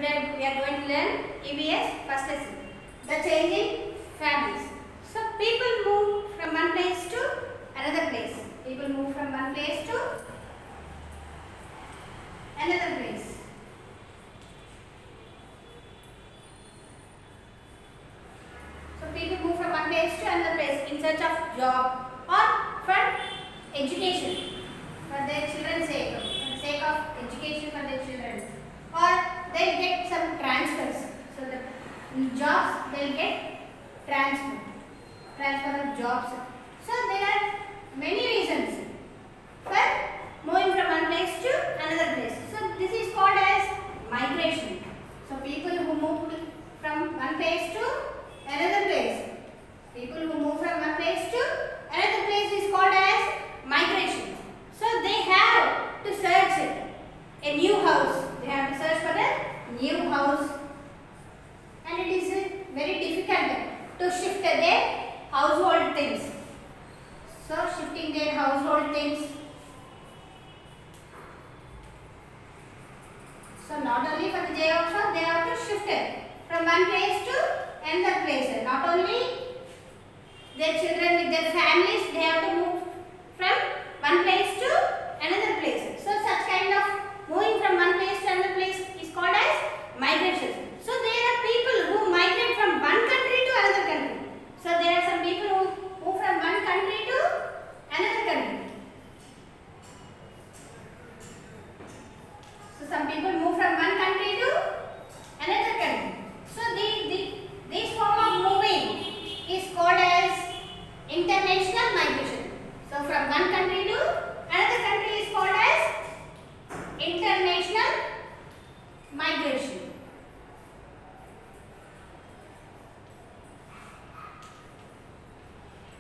Today we are going to learn EVS first lesson. The changing families. So people move from one place to another place. People move from one place to another place. So people move from one place to another place in search of job or for education, for their children's sake, for the sake of education for their children, or they get some transfers. So the jobs they will get transfer of jobs. So there are many reasons for moving from one place to another place. So this is called as migration. So people who move from one place to another place. People who move from one place to another place is called as migration. So they have to search a new house. They have to search for a new house, and it is very difficult to shift their household things. So shifting their household things. So not only for the job, also they have to shift it from one place to another place. Not only their children with their families, they have to move from one place to another place. So such kind of moving from one place to another place is called as migration. So there are people who migrate from one country to another country. So there are some people who move from one country to another country. So some people move from one country to another country. So this form of moving is called as international migration. So from one country to another country is called as international migration.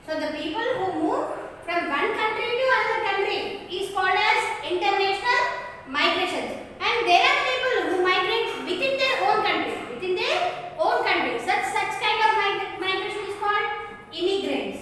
So the people who move from one country to another country is called as international migration. And there are people who migrate within their own country. Within their own country. Such kind of migration is called immigrants.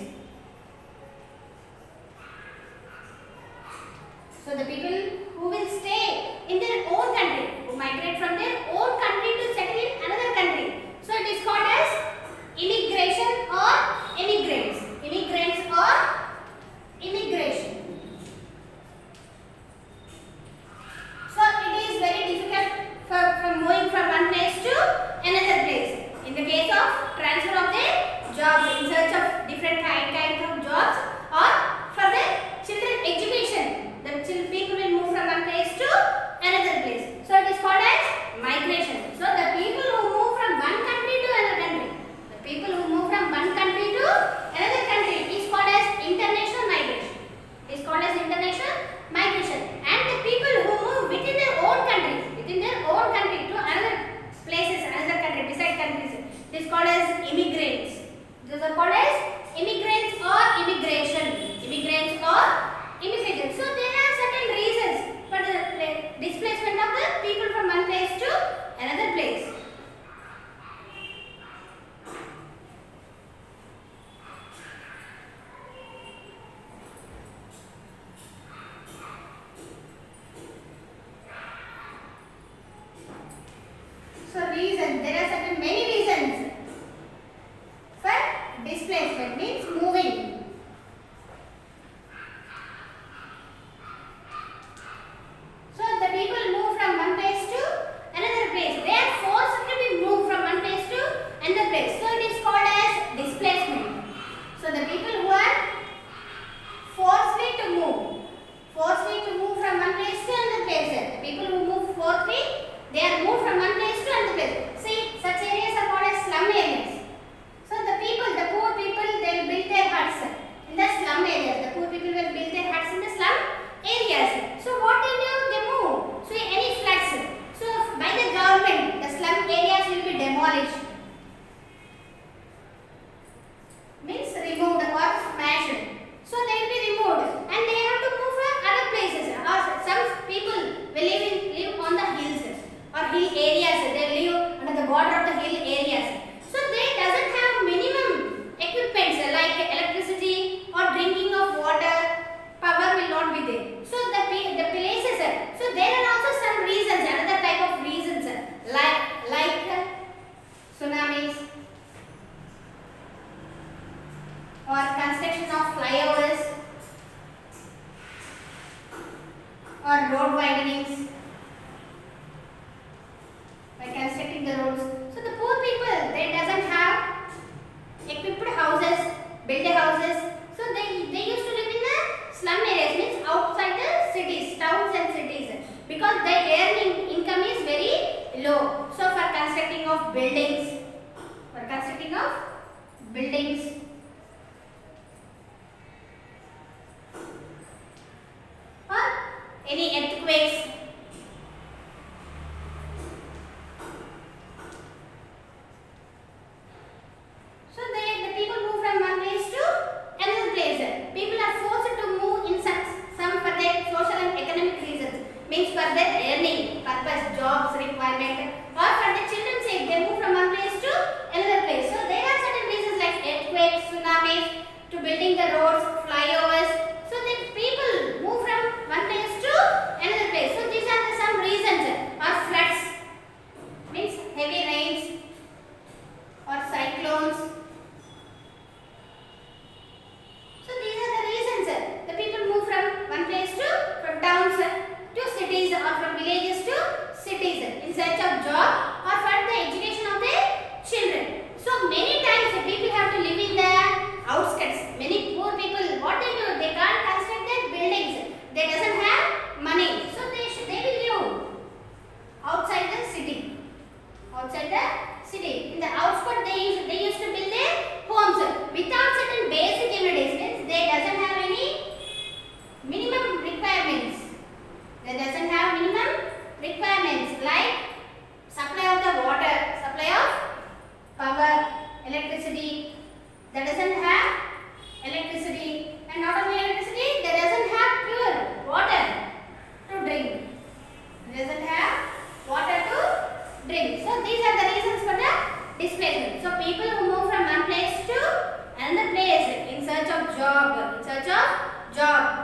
or road widenings by constructing the roads. So the poor people, they doesn't have equipped houses, built houses. So they used to live in the slum areas, means outside the cities, towns and cities, because their earning income is very low. So for constructing of buildings, or any earthquakes. So the people move from one place to another place. People are forced to move in some for their social and economic reasons, means for their earning purpose, jobs requirement, or for the children's sake, they move from one place to another place. So there are certain reasons like earthquakes, tsunamis, to building the roads, flyovers. So the people move from one place to another place. So these are some reasons. Or floods, means heavy rains or cyclones. So these are the reasons. The people move from towns to cities, or from villages to cities in search of job or for the education of their children. So many times the people have to live in the outskirts. Many poor people, what they do, they can't construct their buildings. They doesn't have money. So they will live outside the city. In the outskirts, they used to build their homes without certain basic amenities. Means they doesn't have any minimum requirements. Like supply of the water, supply of power, electricity. They doesn't have electricity, and not only electricity, they doesn't have pure water to drink. So these are the reasons for the displacement. So people who move from one place to another place in search of job,